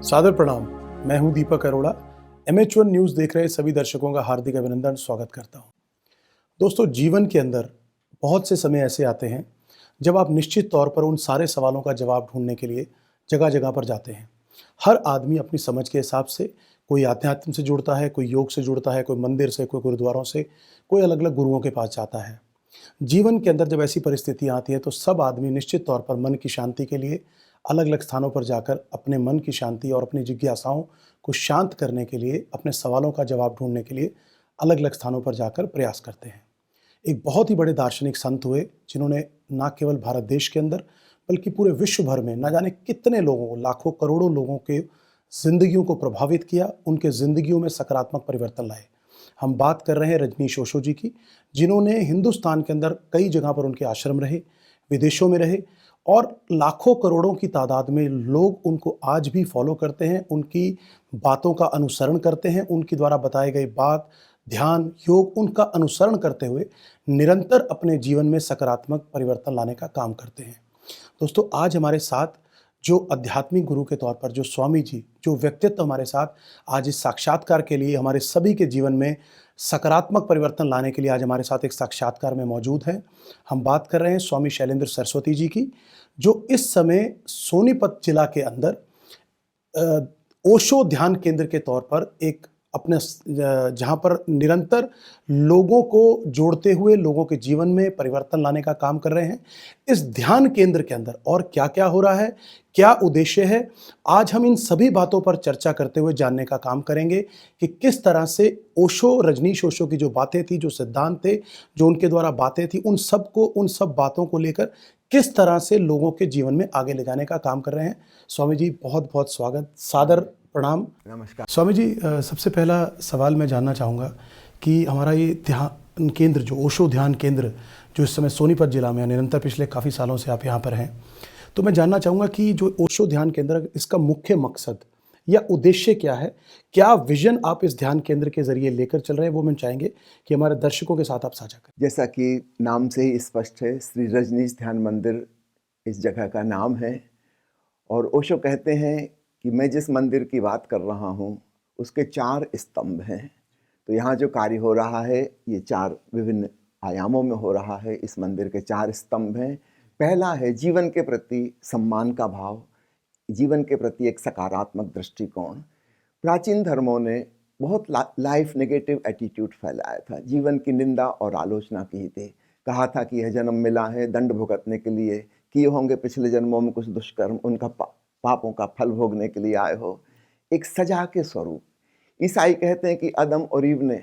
सादर प्रणाम। मैं हूं दीपक अरोड़ा। MH1 न्यूज़ देख रहे सभी दर्शकों का हार्दिक अभिनंदन, स्वागत करता हूं। दोस्तों, जीवन के अंदर बहुत से समय ऐसे आते हैं जब आप निश्चित तौर पर उन सारे सवालों का जवाब ढूंढने के लिए जगह जगह पर जाते हैं। हर आदमी अपनी समझ के हिसाब से, कोई आध्यात्म से जुड़ता है, कोई योग से जुड़ता है, कोई मंदिर से, कोई गुरुद्वारों से, कोई अलग अलग गुरुओं के पास जाता है। जीवन के अंदर जब ऐसी परिस्थितियां आती हैं तो सब आदमी निश्चित तौर पर मन की शांति के लिए अलग अलग स्थानों पर जाकर अपने मन की शांति और अपनी जिज्ञासाओं को शांत करने के लिए, अपने सवालों का जवाब ढूंढने के लिए अलग अलग स्थानों पर जाकर प्रयास करते हैं। एक बहुत ही बड़े दार्शनिक संत हुए जिन्होंने ना केवल भारत देश के अंदर बल्कि पूरे विश्व भर में ना जाने कितने लोगों को, लाखों करोड़ों लोगों के जिंदगियों को प्रभावित किया, उनके जिंदगियों में सकारात्मक परिवर्तन लाए। हम बात कर रहे हैं रजनीश ओशो जी की, जिन्होंने हिंदुस्तान के अंदर कई जगह पर उनके आश्रम रहे, विदेशों में रहे और लाखों करोड़ों की तादाद में लोग उनको आज भी फॉलो करते हैं, उनकी बातों का अनुसरण करते हैं, उनके द्वारा बताई गई बात, ध्यान, योग, उनका अनुसरण करते हुए निरंतर अपने जीवन में सकारात्मक परिवर्तन लाने का काम करते हैं। दोस्तों, आज हमारे साथ जो आध्यात्मिक गुरु के तौर पर जो स्वामी जी, जो व्यक्तित्व हमारे साथ आज इस साक्षात्कार के लिए हमारे सभी के जीवन में सकारात्मक परिवर्तन लाने के लिए आज हमारे साथ एक साक्षात्कार में मौजूद हैं। हम बात कर रहे हैं स्वामी शैलेंद्र सरस्वती जी की, जो इस समय सोनीपत जिला के अंदर ओशो ध्यान केंद्र के तौर पर एक अपने जहाँ पर निरंतर लोगों को जोड़ते हुए लोगों के जीवन में परिवर्तन लाने का काम कर रहे हैं। इस ध्यान केंद्र के अंदर और क्या-क्या हो रहा है, क्या उद्देश्य है, आज हम इन सभी बातों पर चर्चा करते हुए जानने का काम करेंगे कि किस तरह से ओशो, रजनीश ओशो की जो बातें थी, जो सिद्धांत थे, जो उनके द्वारा बातें थी, उन सब बातों को लेकर किस तरह से लोगों के जीवन में आगे ले जाने का काम कर रहे हैं। स्वामी जी, बहुत-बहुत स्वागत, सादर प्रणाम। नमस्कार। स्वामी जी, सबसे पहला सवाल मैं जानना चाहूँगा कि हमारा ये ध्यान केंद्र, जो ओशो ध्यान केंद्र, जो इस समय सोनीपत जिला में है, निरंतर पिछले काफ़ी सालों से आप यहाँ पर हैं, तो मैं जानना चाहूँगा कि जो ओशो ध्यान केंद्र, इसका मुख्य मकसद या उद्देश्य क्या है? क्या विजन आप इस ध्यान केंद्र के ज़रिए लेकर चल रहे हैं, वो हम चाहेंगे कि हमारे दर्शकों के साथ आप साझा करें। जैसा कि नाम से ही स्पष्ट है, श्री रजनीश ध्यान मंदिर इस जगह का नाम है। और ओशो कहते हैं कि मैं जिस मंदिर की बात कर रहा हूँ उसके 4 स्तंभ हैं। तो यहाँ जो कार्य हो रहा है ये 4 विभिन्न आयामों में हो रहा है। इस मंदिर के 4 स्तंभ हैं। पहला है जीवन के प्रति सम्मान का भाव, जीवन के प्रति एक सकारात्मक दृष्टिकोण। प्राचीन धर्मों ने बहुत लाइफ नेगेटिव एटीट्यूड फैलाया था, जीवन की निंदा और आलोचना की थी। कहा था कि यह जन्म मिला है दंड भुगतने के लिए, किए होंगे पिछले जन्मों में कुछ दुष्कर्म, उनका पापों का फल भोगने के लिए आए हो, एक सजा के स्वरूप। ईसाई कहते हैं कि आदम और ईव ने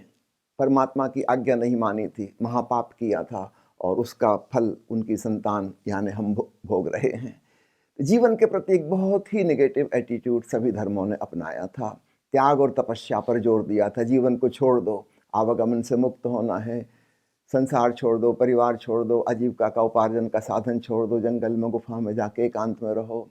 परमात्मा की आज्ञा नहीं मानी थी, महापाप किया था और उसका फल उनकी संतान यानी हम भोग रहे हैं। जीवन के प्रति एक बहुत ही नेगेटिव एटीट्यूड सभी धर्मों ने अपनाया था। त्याग और तपस्या पर जोर दिया था। जीवन को छोड़ दो, आवागमन से मुक्त होना है, संसार छोड़ दो, परिवार छोड़ दो, आजीविका का उपार्जन का साधन छोड़ दो, जंगल में गुफा में जाके एकांत में रहो।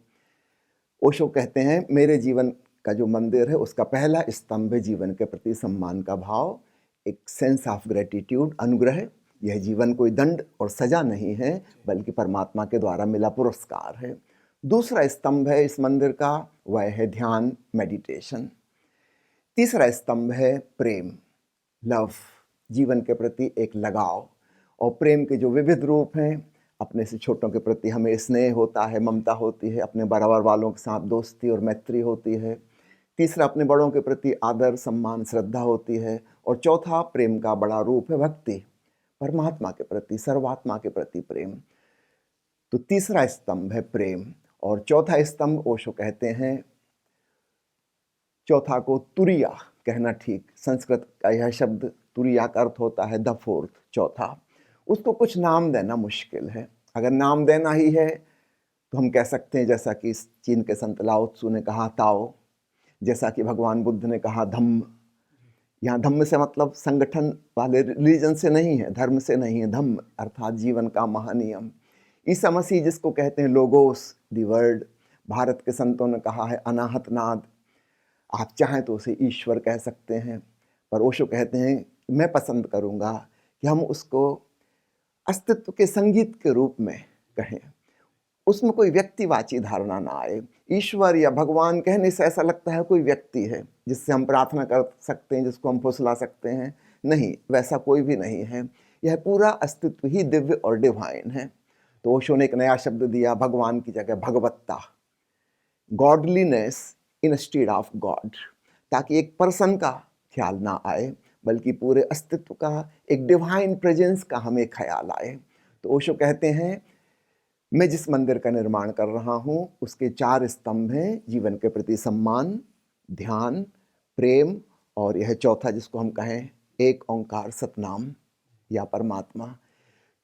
ओशो कहते हैं मेरे जीवन का जो मंदिर है उसका पहला स्तंभ है जीवन के प्रति सम्मान का भाव, एक सेंस ऑफ ग्रेटिट्यूड, अनुग्रह। यह जीवन कोई दंड और सजा नहीं है बल्कि परमात्मा के द्वारा मिला पुरस्कार है। दूसरा स्तंभ है इस मंदिर का, वह है ध्यान, मेडिटेशन। तीसरा स्तंभ है प्रेम, लव, जीवन के प्रति एक लगाव। और प्रेम के जो विविध रूप हैं, अपने से छोटों के प्रति हमें स्नेह होता है, ममता होती है, अपने बराबर वालों के साथ दोस्ती और मैत्री होती है। तीसरा, अपने बड़ों के प्रति आदर, सम्मान, श्रद्धा होती है। और चौथा, प्रेम का बड़ा रूप है भक्ति, परमात्मा के प्रति, सर्वात्मा के प्रति प्रेम। तो तीसरा स्तंभ है प्रेम। और चौथा स्तंभ ओशो कहते हैं, चौथा को तुरिया कहना ठीक, संस्कृत का यह शब्द तुरिया का अर्थ होता है द फोर्थ, चौथा। उसको कुछ नाम देना मुश्किल है। अगर नाम देना ही है तो हम कह सकते हैं जैसा कि चीन के संत लाओ त्सु ने कहा ताओ, जैसा कि भगवान बुद्ध ने कहा धम्म। यहाँ धम्म से मतलब संगठन वाले रिलीजन से नहीं है, धर्म से नहीं है, धम्म अर्थात जीवन का महानियम। ईसा मसीह जिसको कहते हैं लोगोस, दी वर्ड, भारत के संतों ने कहा है अनाहत नाद। आप चाहें तो उसे ईश्वर कह सकते हैं, पर ओशो कहते हैं मैं पसंद करूँगा कि हम उसको अस्तित्व के संगीत के रूप में कहें। उसमें कोई व्यक्तिवाची धारणा ना आए। ईश्वर या भगवान कहने से ऐसा लगता है कोई व्यक्ति है जिससे हम प्रार्थना कर सकते हैं, जिसको हम फुसला सकते हैं। नहीं, वैसा कोई भी नहीं है। यह पूरा अस्तित्व ही दिव्य और डिवाइन है। तो ओशो ने एक नया शब्द दिया भगवान की जगह भगवत्ता, गॉडलीनेस इंस्टेड ऑफ गॉड, ताकि एक पर्सन का ख्याल ना आए बल्कि पूरे अस्तित्व का, एक डिवाइन प्रेजेंस का हमें ख्याल आए। तो ओशो कहते हैं, मैं जिस मंदिर का निर्माण कर रहा हूँ उसके 4 स्तंभ हैं, जीवन के प्रति सम्मान, ध्यान, प्रेम, और यह चौथा जिसको हम कहें एक ओंकार सतनाम या परमात्मा।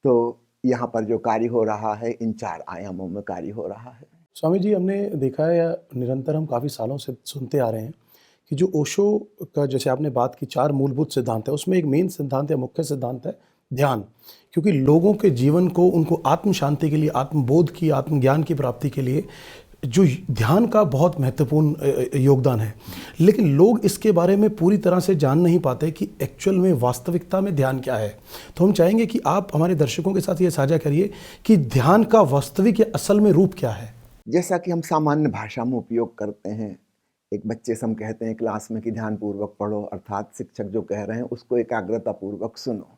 तो यहाँ पर जो कार्य हो रहा है इन 4 आयामों में कार्य हो रहा है। स्वामी जी, हमने देखा है या निरंतर हम काफ़ी सालों से सुनते आ रहे हैं कि जो ओशो का, जैसे आपने बात की, 4 मूलभूत सिद्धांत है, उसमें एक मेन सिद्धांत या मुख्य सिद्धांत है ध्यान। क्योंकि लोगों के जीवन को, उनको आत्म शांति के लिए, आत्मबोध की, आत्मज्ञान की प्राप्ति के लिए जो ध्यान का बहुत महत्वपूर्ण योगदान है, लेकिन लोग इसके बारे में पूरी तरह से जान नहीं पाते कि एक्चुअल में, वास्तविकता में ध्यान क्या है। तो हम चाहेंगे कि आप हमारे दर्शकों के साथ ये साझा करिए कि ध्यान का वास्तविक या असल में रूप क्या है। जैसा कि हम सामान्य भाषा में उपयोग करते हैं, एक बच्चे से हम कहते हैं क्लास में कि ध्यानपूर्वक पढ़ो, अर्थात शिक्षक जो कह रहे हैं उसको एकाग्रतापूर्वक सुनो।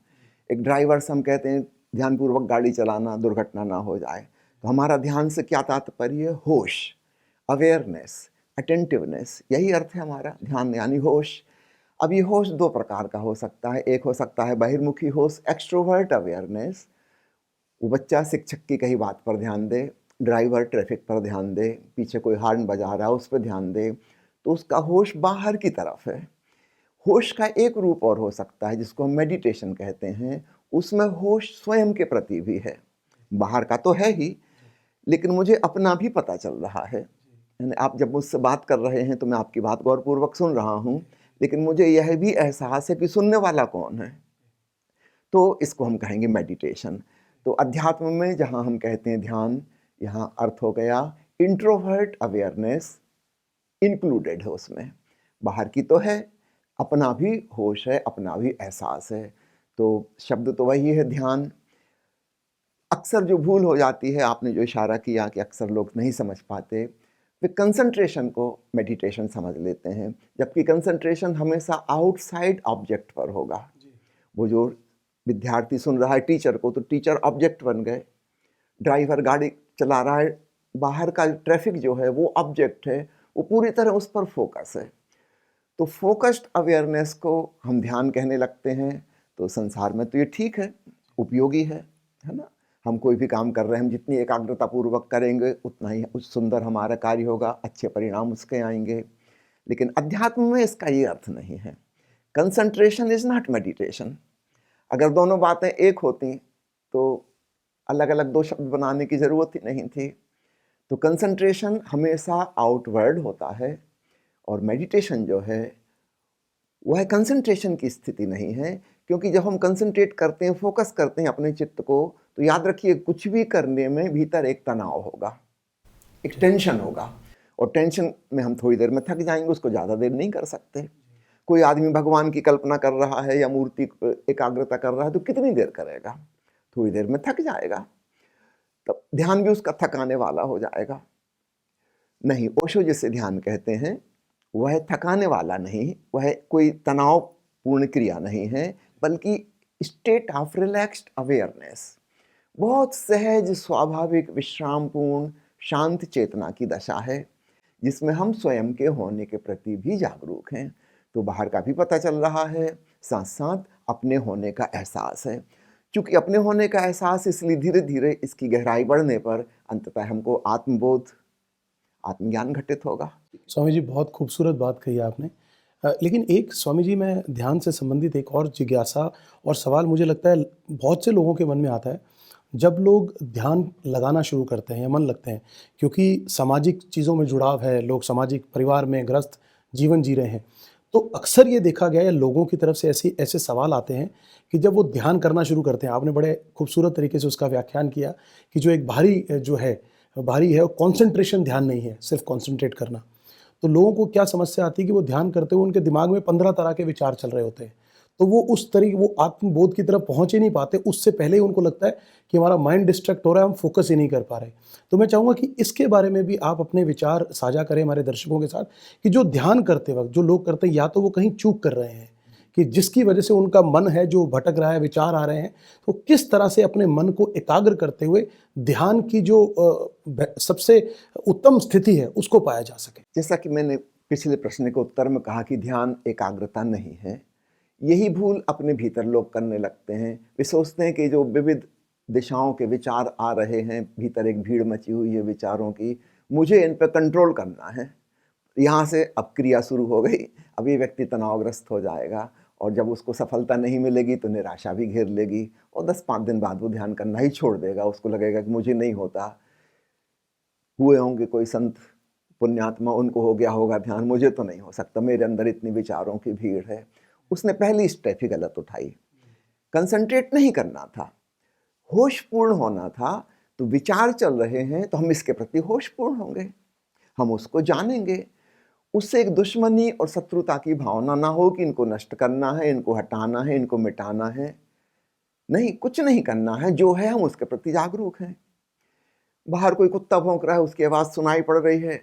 एक ड्राइवर से हम कहते हैं ध्यानपूर्वक गाड़ी चलाना, दुर्घटना ना हो जाए। तो हमारा ध्यान से क्या तात्पर्य? होश, अवेयरनेस, अटेंटिवनेस, यही अर्थ है हमारा ध्यान यानी होश। अब ये होश 2 प्रकार का हो सकता है। एक हो सकता है बहिर्मुखी होश, एक्सट्रोवर्ट अवेयरनेस। वो बच्चा शिक्षक की कही बात पर ध्यान दे, ड्राइवर ट्रैफिक पर ध्यान दे, पीछे कोई हॉर्न बजा रहा है उस पर ध्यान दे, तो उसका होश बाहर की तरफ है। होश का एक रूप और हो सकता है जिसको हम मेडिटेशन कहते हैं, उसमें होश स्वयं के प्रति भी है। बाहर का तो है ही, लेकिन मुझे अपना भी पता चल रहा है। यानी आप जब मुझसे बात कर रहे हैं तो मैं आपकी बात गौरपूर्वक सुन रहा हूँ, लेकिन मुझे यह भी एहसास है कि सुनने वाला कौन है। तो इसको हम कहेंगे मेडिटेशन। तो अध्यात्म में जहाँ हम कहते हैं ध्यान, यहाँ अर्थ हो गया इंट्रोवर्ट अवेयरनेस इंक्लूडेड है उसमें। बाहर की तो है, अपना भी होश है, अपना भी एहसास है। तो शब्द तो वही है ध्यान। अक्सर जो भूल हो जाती है, आपने जो इशारा किया कि अक्सर लोग नहीं समझ पाते, वे कंसंट्रेशन को मेडिटेशन समझ लेते हैं, जबकि कंसंट्रेशन हमेशा आउटसाइड ऑब्जेक्ट पर होगा। वो जो विद्यार्थी सुन रहा है टीचर को, तो टीचर ऑब्जेक्ट बन गए। ड्राइवर गाड़ी चला रहा है, बाहर का ट्रैफिक जो है वो ऑब्जेक्ट है, वो पूरी तरह उस पर फोकस है। तो फोकस्ड अवेयरनेस को हम ध्यान कहने लगते हैं। तो संसार में तो ये ठीक है, उपयोगी है ना। हम कोई भी काम कर रहे हैं, हम जितनी एकाग्रता पूर्वक करेंगे उतना ही सुंदर हमारा कार्य होगा, अच्छे परिणाम उसके आएंगे। लेकिन अध्यात्म में इसका ये अर्थ नहीं है। Concentration is not meditation. अगर दोनों बातें एक होती तो अलग अलग 2 शब्द बनाने की ज़रूरत ही नहीं थी। तो कंसंट्रेशन हमेशा आउटवर्ड होता है, और मेडिटेशन जो है वह कंसंट्रेशन की स्थिति नहीं है। क्योंकि जब हम कंसंट्रेट करते हैं, फोकस करते हैं अपने चित्त को, तो याद रखिए कुछ भी करने में भीतर एक तनाव होगा, एक टेंशन होगा, और टेंशन में हम थोड़ी देर में थक जाएंगे, उसको ज़्यादा देर नहीं कर सकते। कोई आदमी भगवान की कल्पना कर रहा है या मूर्ति एकाग्रता कर रहा है तो कितनी देर करेगा? थोड़ी देर में थक जाएगा। तब ध्यान भी उसका थकाने वाला हो जाएगा। नहीं, ओशो जिसे ध्यान कहते हैं वह थकाने वाला नहीं, वह कोई तनावपूर्ण क्रिया नहीं है, बल्कि स्टेट ऑफ रिलैक्स्ड अवेयरनेस, बहुत सहज, स्वाभाविक, विश्रामपूर्ण, शांत चेतना की दशा है, जिसमें हम स्वयं के होने के प्रति भी जागरूक हैं। तो बाहर का भी पता चल रहा है, साथ साथ अपने होने का एहसास है। चूँकि अपने होने का एहसास, इसलिए धीरे धीरे इसकी गहराई बढ़ने पर अंततः हमको आत्मबोध, आत्मज्ञान घटित होगा। स्वामी जी, बहुत खूबसूरत बात कही आपने। लेकिन एक स्वामी जी, मैं ध्यान से संबंधित एक और जिज्ञासा और सवाल मुझे लगता है बहुत से लोगों के मन में आता है, जब लोग ध्यान लगाना शुरू करते हैं या मन लगते हैं, क्योंकि सामाजिक चीज़ों में जुड़ाव है, लोग सामाजिक परिवार में ग्रस्त जीवन जी रहे हैं, तो अक्सर ये देखा गया है लोगों की तरफ से ऐसे सवाल आते हैं कि जब वो ध्यान करना शुरू करते हैं, आपने बड़े खूबसूरत तरीके से उसका व्याख्यान किया कि जो एक भारी है, कॉन्सेंट्रेशन ध्यान नहीं है, सिर्फ कॉन्सेंट्रेट करना। तो लोगों को क्या समस्या आती है कि वो ध्यान करते हुए उनके दिमाग में 15 तरह के विचार चल रहे होते हैं। तो वो उस तरीके वो आत्मबोध की तरफ पहुंच ही नहीं पाते, उससे पहले ही उनको लगता है कि हमारा माइंड डिस्ट्रैक्ट हो रहा है, हम फोकस ही नहीं कर पा रहे। तो मैं चाहूँगा कि इसके बारे में भी आप अपने विचार साझा करें हमारे दर्शकों के साथ कि जो ध्यान करते वक़्त जो लोग करते हैं, या तो वो कहीं चूक कर रहे हैं कि जिसकी वजह से उनका मन है जो भटक रहा है, विचार आ रहे हैं, तो किस तरह से अपने मन को एकाग्र करते हुए ध्यान की जो सबसे उत्तम स्थिति है, उसको पाया जा सके? जैसा कि मैंने पिछले प्रश्न के उत्तर में कहा कि ध्यान एकाग्रता नहीं है, यही भूल अपने भीतर लोग करने लगते हैं। वे सोचते हैं कि जो विविध दिशाओं के विचार आ रहे हैं, भीतर एक भीड़ मची हुई है विचारों की, मुझे इन पर कंट्रोल करना है। यहाँ से अब क्रिया शुरू हो गई, अब ये व्यक्ति तनावग्रस्त हो जाएगा और जब उसको सफलता नहीं मिलेगी तो निराशा भी घेर लेगी और 10-5 दिन बाद वो ध्यान करना ही छोड़ देगा। उसको लगेगा कि मुझे नहीं होता, हुए होंगे कोई संत पुण्यात्मा, उनको हो गया होगा ध्यान, मुझे तो नहीं हो सकता, मेरे अंदर इतनी विचारों की भीड़ है। उसने पहली स्टेप ही गलत उठाई। कंसंट्रेट नहीं करना था, होशपूर्ण होना था। तो विचार चल रहे हैं तो हम इसके प्रति होशपूर्ण होंगे, हम उसको जानेंगे, उससे एक दुश्मनी और शत्रुता की भावना ना हो कि इनको नष्ट करना है, इनको हटाना है, इनको मिटाना है। नहीं, कुछ नहीं करना है, जो है हम उसके प्रति जागरूक हैं। बाहर कोई कुत्ता भौंक रहा है, उसकी आवाज़ सुनाई पड़ रही है,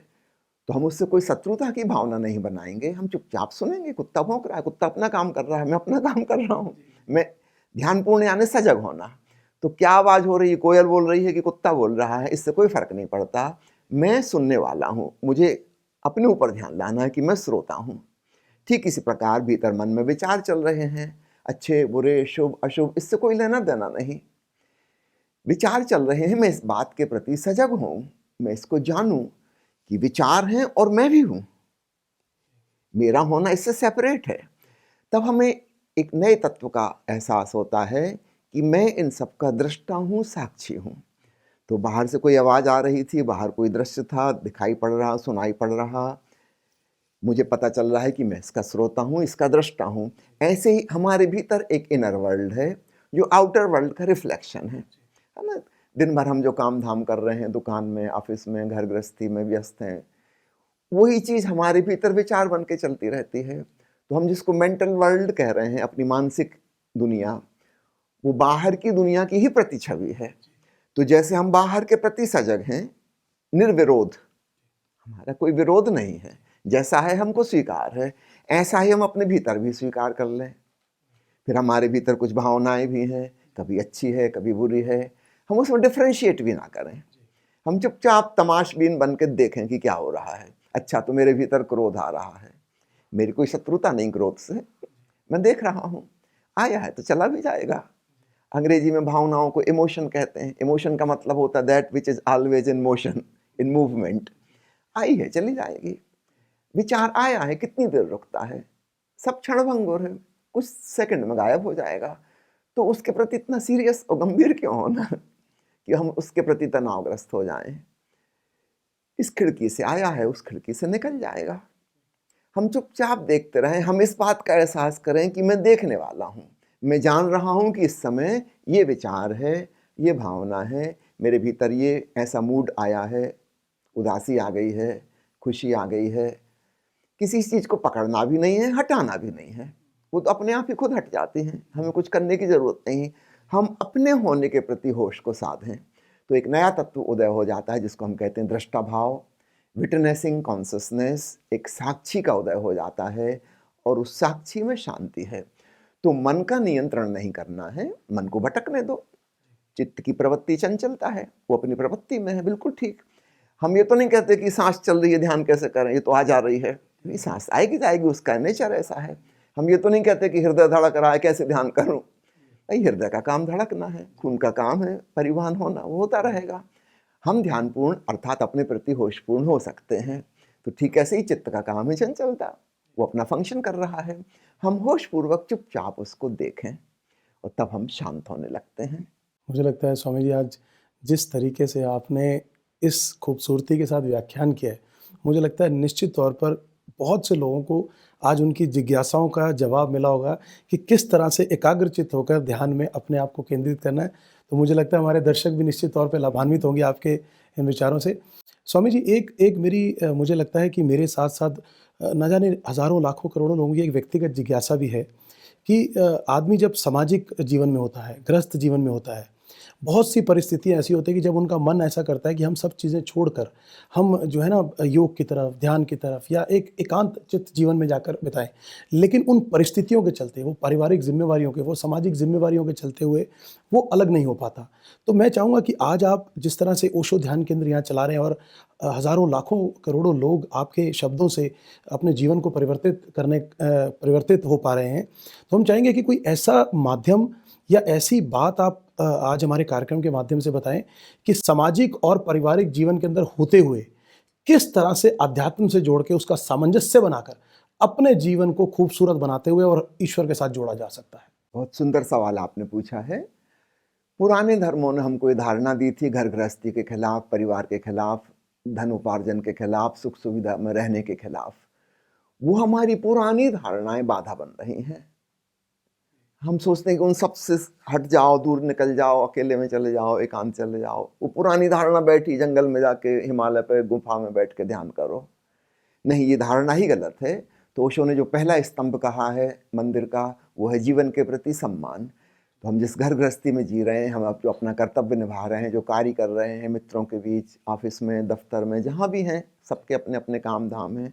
तो हम उससे कोई शत्रुता की भावना नहीं बनाएंगे, हम चुपचाप सुनेंगे। कुत्ता भौंक रहा है, कुत्ता अपना काम कर रहा है, मैं अपना काम कर रहा हूँ। मैं ध्यानपूर्ण यानी सजग होना। तो क्या आवाज़ हो रही है, कोयल बोल रही है कि कुत्ता बोल रहा है, इससे कोई फर्क नहीं पड़ता। मैं सुनने वाला हूँ, मुझे अपने ऊपर ध्यान लाना है कि मैं श्रोता हूँ। ठीक इसी प्रकार भीतर मन में विचार चल रहे हैं, अच्छे बुरे शुभ अशुभ, इससे कोई लेना देना नहीं। विचार चल रहे हैं, मैं इस बात के प्रति सजग हूँ, मैं इसको जानूं कि विचार हैं और मैं भी हूँ, मेरा होना इससे सेपरेट है। तब हमें एक नए तत्व का एहसास होता है कि मैं इन सब का दृष्टा हूँ, साक्षी हूँ। तो बाहर से कोई आवाज़ आ रही थी, बाहर कोई दृश्य था, दिखाई पड़ रहा, सुनाई पड़ रहा, मुझे पता चल रहा है कि मैं इसका श्रोता हूँ, इसका दृष्टा हूँ। ऐसे ही हमारे भीतर एक इनर वर्ल्ड है जो आउटर वर्ल्ड का रिफ्लेक्शन है ना। दिन भर हम जो काम धाम कर रहे हैं, दुकान में, ऑफिस में, घर गृहस्थी में व्यस्त हैं, वही चीज़ हमारे भीतर विचार बन के चलती रहती है। तो हम जिसको मेंटल वर्ल्ड कह रहे हैं, अपनी मानसिक दुनिया, वो बाहर की दुनिया की ही प्रतिछवि है। तो जैसे हम बाहर के प्रति सजग हैं, निर्विरोध, हमारा कोई विरोध नहीं है, जैसा है हमको स्वीकार है, ऐसा ही हम अपने भीतर भी स्वीकार कर लें। फिर हमारे भीतर कुछ भावनाएं भी हैं, कभी अच्छी है, कभी बुरी है, हम उसमें डिफ्रेंशिएट भी ना करें। हम चुपचाप तमाशबीन बन के देखें कि क्या हो रहा है। अच्छा, तो मेरे भीतर क्रोध आ रहा है, मेरी कोई शत्रुता नहीं क्रोध से, मैं देख रहा हूँ, आया है तो चला भी जाएगा। अंग्रेजी में भावनाओं को इमोशन कहते हैं। इमोशन का मतलब होता है that which is always in motion, in movement. आई है, चली जाएगी। विचार आया है, कितनी देर रुकता है, सब क्षणभंगुर है, कुछ सेकंड में गायब हो जाएगा। तो उसके प्रति इतना सीरियस और गंभीर क्यों होना कि हम उसके प्रति तनावग्रस्त हो जाएं। इस खिड़की से आया है, उस खिड़की से निकल जाएगा। हम चुपचाप देखते रहें, हम इस बात का एहसास करें कि मैं देखने वाला हूँ, मैं जान रहा हूँ कि इस समय ये विचार है, ये भावना है, मेरे भीतर ये ऐसा मूड आया है, उदासी आ गई है, खुशी आ गई है। किसी चीज़ को पकड़ना भी नहीं है, हटाना भी नहीं है, वो तो अपने आप ही खुद हट जाती हैं, हमें कुछ करने की ज़रूरत नहीं। हम अपने होने के प्रति होश को साधें तो एक नया तत्व उदय हो जाता है जिसको हम कहते हैं दृष्टा भाव, विटनेसिंग कॉन्शसनेस। एक साक्षी का उदय हो जाता है और उस साक्षी में शांति है। तो मन का नियंत्रण नहीं करना है, मन को भटकने दो। चित्त की प्रवृत्ति चंचलता है, वो अपनी प्रवृत्ति में है, बिल्कुल ठीक। हम ये तो नहीं कहते कि सांस चल रही है, ध्यान कैसे करें, ये तो आ जा रही है, ये सांस आएगी जाएगी, उसका नेचर ऐसा है। हम ये तो नहीं कहते कि हृदय धड़क रहा है, कैसे ध्यान करूं। भाई, हृदय का काम धड़कना है, खून का काम है परिवहन होना, वो होता रहेगा। हम ध्यानपूर्ण अर्थात अपने प्रति होशपूर्ण हो सकते हैं। तो ठीक ऐसे ही चित्त का काम है चंचलता, वो अपना फंक्शन कर रहा है, हम होशपूर्वक चुपचाप उसको देखें और तब हम शांत होने लगते हैं। मुझे लगता है स्वामी जी, आज जिस तरीके से आपने इस खूबसूरती के साथ व्याख्यान किया है, मुझे लगता है निश्चित तौर पर बहुत से लोगों को आज उनकी जिज्ञासाओं का जवाब मिला होगा कि किस तरह से एकाग्रचित्त होकर ध्यान में अपने आप को केंद्रित करना है। तो मुझे लगता है हमारे दर्शक भी निश्चित तौर पे लाभान्वित होंगे आपके इन विचारों से। स्वामी जी, एक मेरी मुझे लगता है कि मेरे साथ-साथ न जाने हज़ारों लाखों करोड़ों लोगों की एक व्यक्तिगत जिज्ञासा भी है कि आदमी जब सामाजिक जीवन में होता है, गृहस्थ जीवन में होता है, बहुत सी परिस्थितियाँ ऐसी होती हैं कि जब उनका मन ऐसा करता है कि हम सब चीज़ें छोड़कर हम जो है ना योग की तरफ, ध्यान की तरफ या एक एकांत चित्त जीवन में जाकर बिताएँ। लेकिन उन परिस्थितियों के चलते, वो पारिवारिक ज़िम्मेवारियों के, वो सामाजिक ज़िम्मेवारियों के चलते हुए वो अलग नहीं हो पाता। तो मैं चाहूँगा कि आज आप जिस तरह से ओशो ध्यान केंद्र यहाँ चला रहे हैं और हज़ारों, लाखों, करोड़ों लोग आपके शब्दों से अपने जीवन को परिवर्तित हो पा रहे हैं। तो हम चाहेंगे कि कोई ऐसा माध्यम या ऐसी बात आप आज हमारे कार्यक्रम के माध्यम से बताएं कि सामाजिक और पारिवारिक जीवन के अंदर होते हुए किस तरह से अध्यात्म से जोड़ के उसका सामंजस्य बनाकर अपने जीवन को खूबसूरत बनाते हुए और ईश्वर के साथ जोड़ा जा सकता है। बहुत सुंदर सवाल आपने पूछा है। पुराने धर्मों ने हमको ये धारणा दी थी घर गृहस्थी के खिलाफ, परिवार के खिलाफ, धन उपार्जन के खिलाफ, सुख सुविधा में रहने के खिलाफ। वो हमारी पुरानी धारणाएं बाधा बन रही हैं। हम सोचते हैं कि उन सब से हट जाओ, दूर निकल जाओ, अकेले में चले जाओ, एकांत चले जाओ। वो पुरानी धारणा बैठी जंगल में जाके, हिमालय पे गुफा में बैठ के ध्यान करो। नहीं, ये धारणा ही गलत है। तो ओशो ने जो पहला स्तंभ कहा है मंदिर का, वो है जीवन के प्रति सम्मान। तो हम जिस घर गृहस्थी में जी रहे हैं, हम अब जो अपना कर्तव्य निभा रहे हैं, जो कार्य कर रहे हैं मित्रों के बीच, ऑफिस में, दफ्तर में, जहाँ भी हैं, सबके अपने अपने काम धाम हैं,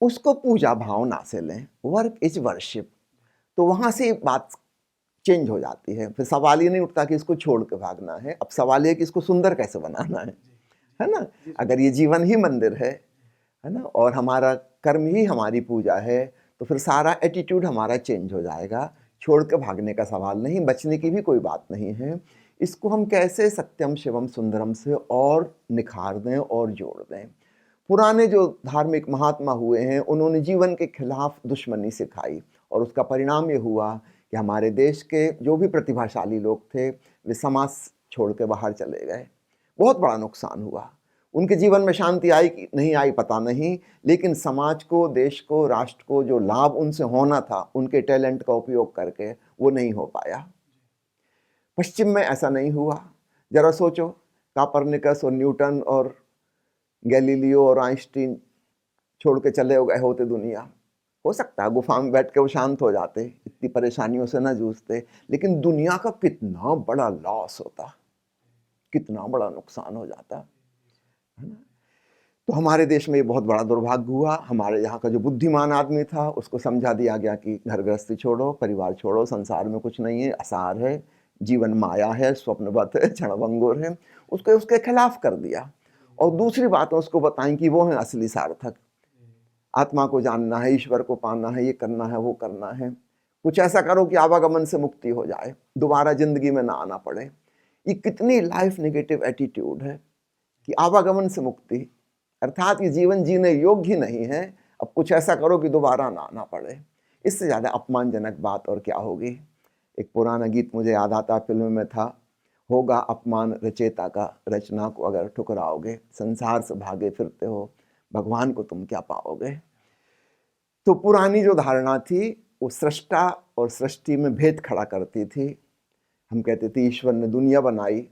उसको पूजा भावना से लें। Work is worship. तो वहाँ से बात चेंज हो जाती है। फिर सवाल ये नहीं उठता कि इसको छोड़ के भागना है, अब सवाल ये कि इसको सुंदर कैसे बनाना है ना। अगर ये जीवन ही मंदिर है ना, और हमारा कर्म ही हमारी पूजा है, तो फिर सारा एटीट्यूड हमारा चेंज हो जाएगा। छोड़ के भागने का सवाल नहीं, बचने की भी कोई बात नहीं है। इसको हम कैसे सत्यम शिवम सुंदरम से और निखार दें और जोड़ दें। पुराने जो धार्मिक महात्मा हुए हैं, उन्होंने जीवन के खिलाफ दुश्मनी सिखाई और उसका परिणाम ये हुआ कि हमारे देश के जो भी प्रतिभाशाली लोग थे, वे समाज छोड़ के बाहर चले गए। बहुत बड़ा नुकसान हुआ। उनके जीवन में शांति आई कि नहीं आई पता नहीं, लेकिन समाज को, देश को, राष्ट्र को जो लाभ उनसे होना था, उनके टैलेंट का उपयोग करके, वो नहीं हो पाया। पश्चिम में ऐसा नहीं हुआ। जरा सोचो, कापरनिकस और न्यूटन और गैलीलियो और आइंस्टीन छोड़ के चले गए होते दुनिया, हो सकता है गुफा में बैठ के वो शांत हो जाते, इतनी परेशानियों से ना जूझते, लेकिन दुनिया का कितना बड़ा लॉस होता, कितना बड़ा नुकसान हो जाता, है ना। तो हमारे देश में ये बहुत बड़ा दुर्भाग्य हुआ। हमारे यहाँ का जो बुद्धिमान आदमी था, उसको समझा दिया गया कि घर गृहस्थी छोड़ो, परिवार छोड़ो, संसार में कुछ नहीं है, असार है, जीवन माया है, स्वप्नवत है, क्षणभंगुर है, उसको उसके खिलाफ कर दिया। और दूसरी बात उसको बताएं कि वो है असली सार्थक, आत्मा को जानना है, ईश्वर को पाना है, ये करना है, वो करना है। कुछ ऐसा करो कि आवागमन से मुक्ति हो जाए, दोबारा जिंदगी में ना आना पड़े। ये कितनी लाइफ नेगेटिव एटीट्यूड है कि आवागमन से मुक्ति, अर्थात ये जीवन जीने योग्य ही नहीं है, अब कुछ ऐसा करो कि दोबारा ना आना पड़े। इससे ज़्यादा अपमानजनक बात और क्या होगी। एक पुराना गीत मुझे याद आता, फिल्म में था, होगा अपमान रचेता का, रचना को अगर ठुकराओगे, संसार से भागे फिरते हो, भगवान को तुम क्या पाओगे। तो पुरानी जो धारणा थी, वो सृष्टा और सृष्टि में भेद खड़ा करती थी। हम कहते थे ईश्वर ने दुनिया बनाई,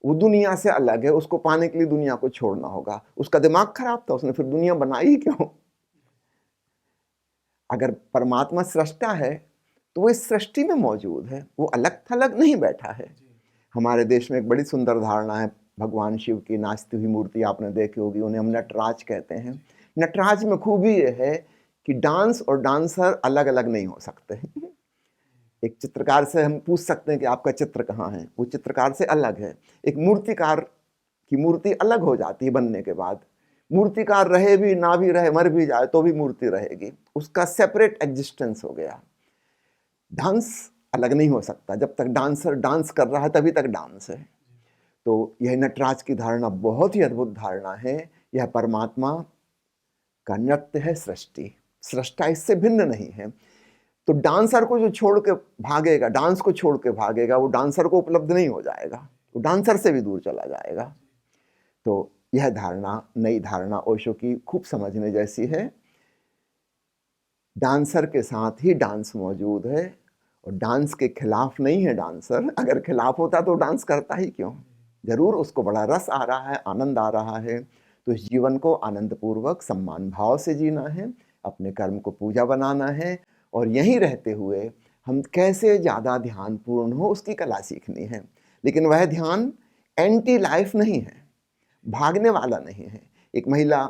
वो दुनिया से अलग है, उसको पाने के लिए दुनिया को छोड़ना होगा। उसका दिमाग खराब था, उसने फिर दुनिया बनाई ही क्यों। अगर परमात्मा सृष्टा है तो वो इस सृष्टि में मौजूद है, वो अलग थलग नहीं बैठा है। हमारे देश में एक बड़ी सुंदर धारणा है भगवान शिव की नाचती हुई मूर्ति, आपने देखी होगी, उन्हें हम नटराज कहते हैं। नटराज में खूबी ये है कि डांस और डांसर अलग अलग नहीं हो सकते। एक चित्रकार से हम पूछ सकते हैं कि आपका चित्र कहाँ है, वो चित्रकार से अलग है। एक मूर्तिकार की मूर्ति अलग हो जाती है बनने के बाद। मूर्तिकार रहे भी ना भी रहे, मर भी जाए तो भी मूर्ति रहेगी, उसका सेपरेट एग्जिस्टेंस हो गया। डांस अलग नहीं हो सकता, जब तक डांसर डांस कर रहा है तभी तक डांस है। तो यह नटराज की धारणा बहुत ही अद्भुत धारणा है। यह परमात्मा का नृत्य है, सृष्टि, सृष्टा इससे भिन्न नहीं है। तो डांसर को जो छोड़ के भागेगा, डांस को छोड़ के भागेगा, वो डांसर को उपलब्ध नहीं हो जाएगा, वो डांसर से भी दूर चला जाएगा। तो यह धारणा, नई धारणा ओशो की, खूब समझने जैसी है। डांसर के साथ ही डांस मौजूद है और डांस के खिलाफ नहीं है डांसर। अगर खिलाफ होता तो डांस करता ही क्यों। जरूर उसको बड़ा रस आ रहा है, आनंद आ रहा है। तो इस जीवन को आनंदपूर्वक सम्मान भाव से जीना है, अपने कर्म को पूजा बनाना है और यहीं रहते हुए हम कैसे ज़्यादा ध्यानपूर्ण हो उसकी कला सीखनी है। लेकिन वह ध्यान एंटी लाइफ नहीं है, भागने वाला नहीं है। एक महिला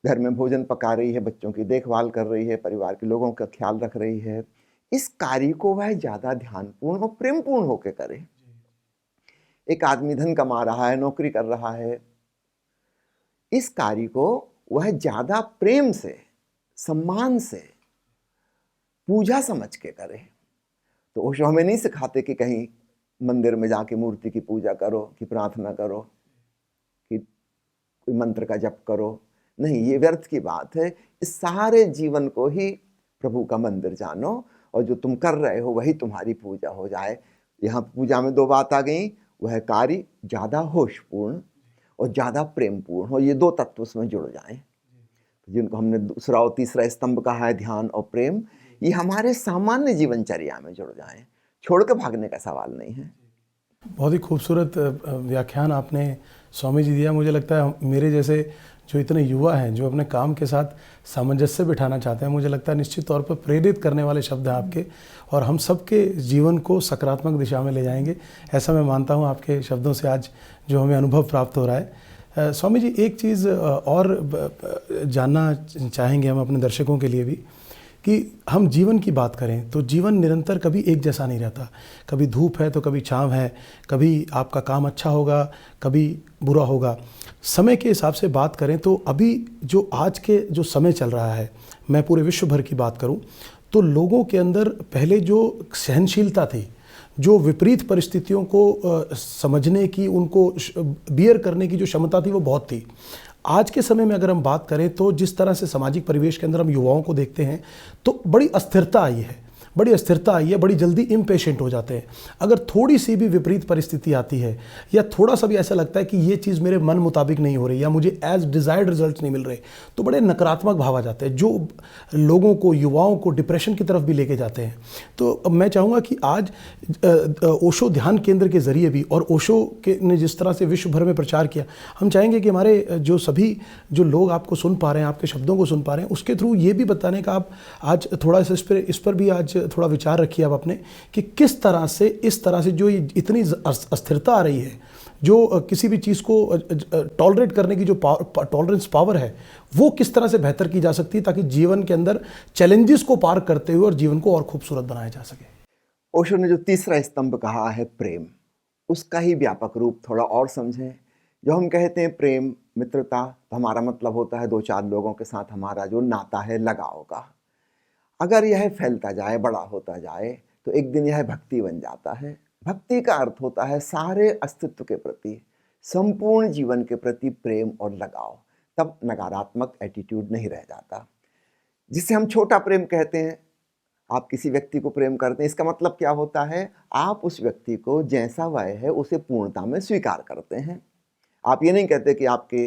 घर में भोजन पका रही है, बच्चों की देखभाल कर रही है, परिवार के लोगों का ख्याल रख रही है। इस कार्य को वह ज़्यादा ध्यानपूर्ण और प्रेमपूर्ण होकर करे। एक आदमी धन कमा रहा है, नौकरी कर रहा है, इस कार्य को वह ज़्यादा प्रेम से, सम्मान से, पूजा समझ के करे। तो ओशो हमें नहीं सिखाते कि कहीं मंदिर में जाके मूर्ति की पूजा करो, कि प्रार्थना करो, कि कोई मंत्र का जप करो। नहीं, ये व्यर्थ की बात है। इस सारे जीवन को ही प्रभु का मंदिर जानो और जो तुम कर रहे हो वही तुम्हारी पूजा हो जाए। यहाँ पूजा में दो बात आ गई, वह कार्य ज़्यादा होशपूर्ण और ज़्यादा प्रेमपूर्ण हो, ये दो तत्व उसमें जुड़ जाएं। जिनको हमने दूसरा और तीसरा स्तंभ कहा है, ध्यान और प्रेम, ये हमारे सामान्य जीवनचर्या में जुड़ जाएं। छोड़ के भागने का सवाल नहीं है। बहुत ही खूबसूरत व्याख्यान आपने स्वामी जी दिया। मुझे लगता है मेरे जैसे जो इतने युवा हैं जो अपने काम के साथ सामंजस्य बिठाना चाहते हैं, मुझे लगता है निश्चित तौर पर प्रेरित करने वाले शब्द हैं आपके, और हम सबके जीवन को सकारात्मक दिशा में ले जाएंगे, ऐसा मैं मानता हूं आपके शब्दों से आज जो हमें अनुभव प्राप्त हो रहा है। स्वामी जी, एक चीज़ और जानना चाहेंगे हम अपने दर्शकों के लिए भी, कि हम जीवन की बात करें तो जीवन निरंतर कभी एक जैसा नहीं रहता। कभी धूप है तो कभी छाँव है, कभी आपका काम अच्छा होगा, कभी बुरा होगा। समय के हिसाब से बात करें तो अभी जो आज के जो समय चल रहा है, मैं पूरे विश्व भर की बात करूं तो लोगों के अंदर पहले जो सहनशीलता थी, जो विपरीत परिस्थितियों को समझने की, उनको बियर करने की जो क्षमता थी, वो बहुत थी। आज के समय में अगर हम बात करें तो जिस तरह से सामाजिक परिवेश के अंदर हम युवाओं को देखते हैं तो बड़ी अस्थिरता आई है, बड़ी जल्दी इम्पेशेंट हो जाते हैं। अगर थोड़ी सी भी विपरीत परिस्थिति आती है या थोड़ा सा भी ऐसा लगता है कि ये चीज़ मेरे मन मुताबिक नहीं हो रही या मुझे एज डिज़ायर्ड रिजल्ट नहीं मिल रहे, तो बड़े नकारात्मक भाव आ जाते हैं जो लोगों को, युवाओं को डिप्रेशन की तरफ भी लेके जाते हैं। तो मैं चाहूँगा कि आज ओशो ध्यान केंद्र के ज़रिए भी, और ओशो के ने जिस तरह से विश्व भर में प्रचार किया, हम चाहेंगे कि हमारे जो सभी जो लोग आपको सुन पा रहे हैं, आपके शब्दों को सुन पा रहे हैं, उसके थ्रू ये भी बताने का आप आज थोड़ा सा इस पर भी आज थोड़ा विचार रखिए आप अपने, कि किस तरह से, इस तरह से जो इतनी अस्थिरता आ रही है, जो किसी भी चीज़ को टॉलरेट करने की जो टॉलरेंस पावर है, वो किस तरह से बेहतर की जा सकती है ताकि जीवन के अंदर चैलेंजेस को पार करते हुए और जीवन को और खूबसूरत बनाया जा सके। ओशो ने जो तीसरा स्तंभ कहा है प्रेम, उसका ही व्यापक रूप थोड़ा और समझें। जो हम कहते हैं प्रेम, मित्रता, तो हमारा मतलब होता है दो चार लोगों के साथ हमारा जो नाता है, लगाव का। अगर यह फैलता जाए, बड़ा होता जाए, तो एक दिन यह भक्ति बन जाता है। भक्ति का अर्थ होता है सारे अस्तित्व के प्रति, संपूर्ण जीवन के प्रति प्रेम और लगाव। तब नकारात्मक एटीट्यूड नहीं रह जाता, जिसे हम छोटा प्रेम कहते हैं। आप किसी व्यक्ति को प्रेम करते हैं, इसका मतलब क्या होता है? आप उस व्यक्ति को जैसा वह है उसे पूर्णता में स्वीकार करते हैं। आप ये नहीं कहते कि आपके